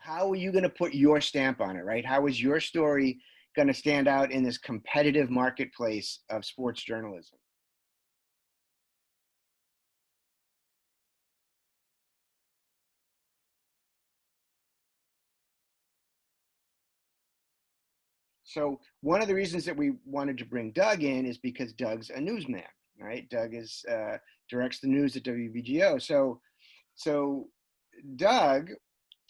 how are you going to put your stamp on it, right? How is your story going to stand out in this competitive marketplace of sports journalism? So one of the reasons that we wanted to bring Doug in is because Doug's a newsman, right? Doug is directs the news at WBGO. So Doug,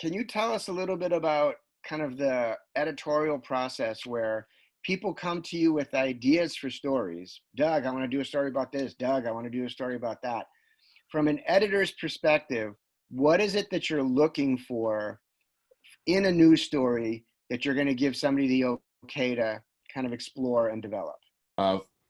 can you tell us a little bit about kind of the editorial process where people come to you with ideas for stories? Doug, I want to do a story about this. Doug, I want to do a story about that. From an editor's perspective, what is it that you're looking for in a news story that you're going to give somebody the okay to kind of explore and develop?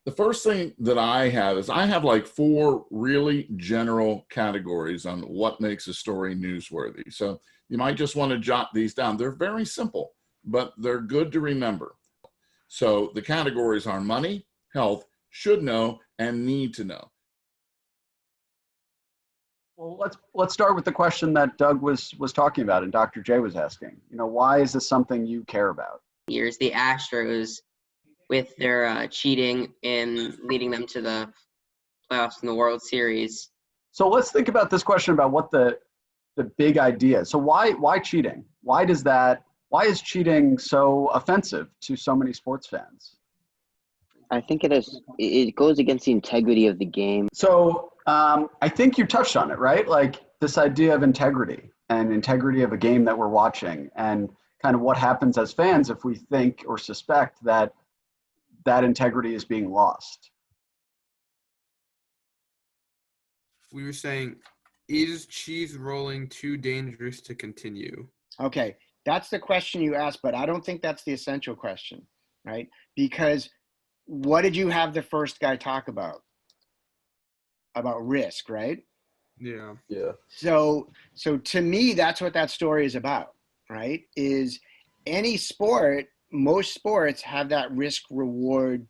The first thing that I have is I have like 4 really general categories on what makes a story newsworthy. So you might just want to jot these down. They're very simple, but they're good to remember. So the categories are money, health, should know, and need to know. Well, let's start with the question that Doug was talking about and Dr. J was asking. You know, why is this something you care about? Years, the Astros, with their cheating and leading them to the playoffs in the World Series. So let's think about this question about what the big idea is. So why cheating? Why is cheating so offensive to so many sports fans? I think it goes against the integrity of the game. So I think you touched on it, right? Like this idea of integrity and integrity of a game that we're watching, and kind of what happens as fans if we think or suspect that integrity is being lost. We were saying, is cheese rolling too dangerous to continue? Okay, that's the question you asked, but I don't think that's the essential question, right? Because what did you have the first guy talk about? About risk, right? Yeah. So to me, that's what that story is about, right? Is any sport, most sports have that risk reward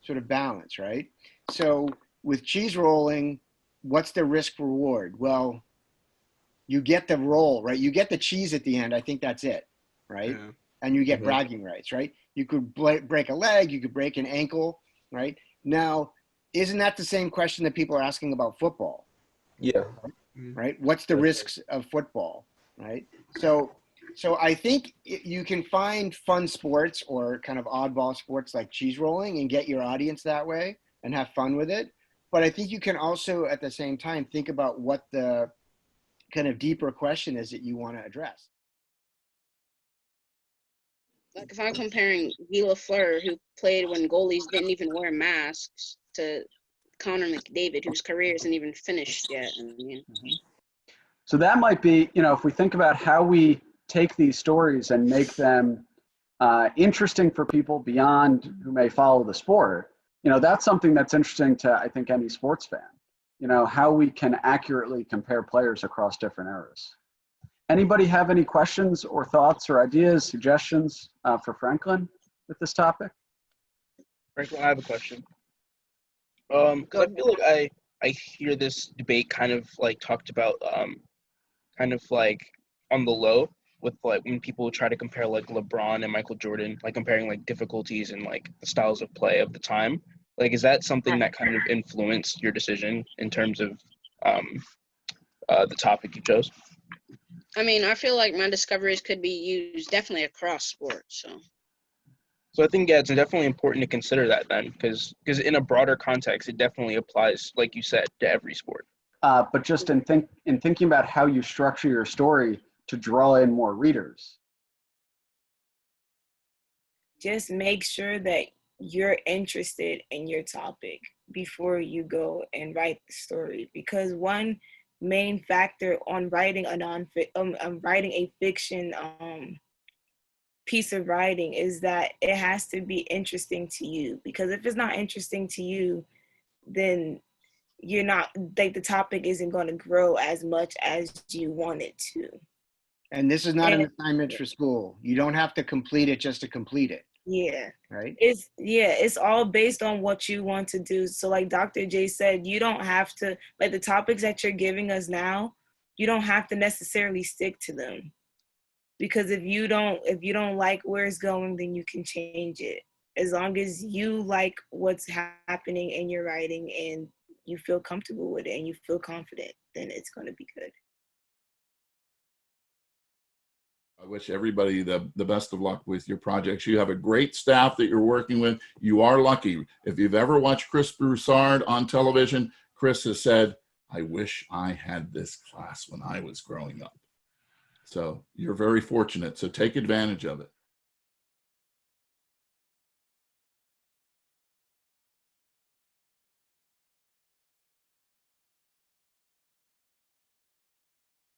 sort of balance, right? So with cheese rolling, what's the risk reward? Well, you get the roll, right? You get the cheese at the end. I think that's it, right? Yeah. And you get bragging rights, right? You could break a leg, you could break an ankle, right? Now, isn't that the same question that people are asking about football? Yeah. Right? What's the risks of football, right? So I think you can find fun sports or kind of oddball sports like cheese rolling and get your audience that way and have fun with it. But I think you can also, at the same time, think about what the kind of deeper question is that you want to address. Like if I'm comparing Guy Lafleur, who played when goalies didn't even wear masks, to Connor McDavid, whose career isn't even finished yet. I mean, So that might be, you know, if we think about how we take these stories and make them interesting for people beyond who may follow the sport, you know, that's something that's interesting to, I think, any sports fan, you know, how we can accurately compare players across different eras. Anybody have any questions or thoughts or ideas, suggestions for Franklin with this topic? Franklin, I have a question. 'Cause I feel like I hear this debate kind of like talked about kind of like on the low with like when people try to compare like LeBron and Michael Jordan, like comparing like difficulties and like the styles of play of the time. Like, is that something that kind of influenced your decision in terms of the topic you chose? I mean, I feel like my discoveries could be used definitely across sports. So I think, yeah, it's definitely important to consider that then, because in a broader context, it definitely applies, like you said, to every sport. But just in thinking about how you structure your story to draw in more readers. Just make sure that you're interested in your topic before you go and write the story, because one main factor on writing a fiction piece of writing is that it has to be interesting to you, because if it's not interesting to you, then you're not, like, the topic isn't going to grow as much as you want it to. And this is not an assignment for school. You don't have to complete it just to complete it. Yeah. Right? It's all based on what you want to do. So like Dr. J said, you don't have to, like, the topics that you're giving us now, you don't have to necessarily stick to them. Because if you don't like where it's going, then you can change it. As long as you like what's happening in your writing and you feel comfortable with it and you feel confident, then it's going to be good. I wish everybody the best of luck with your projects. You have a great staff that you're working with. You are lucky. If you've ever watched Chris Broussard on television, Chris has said, I wish I had this class when I was growing up. So you're very fortunate. So take advantage of it.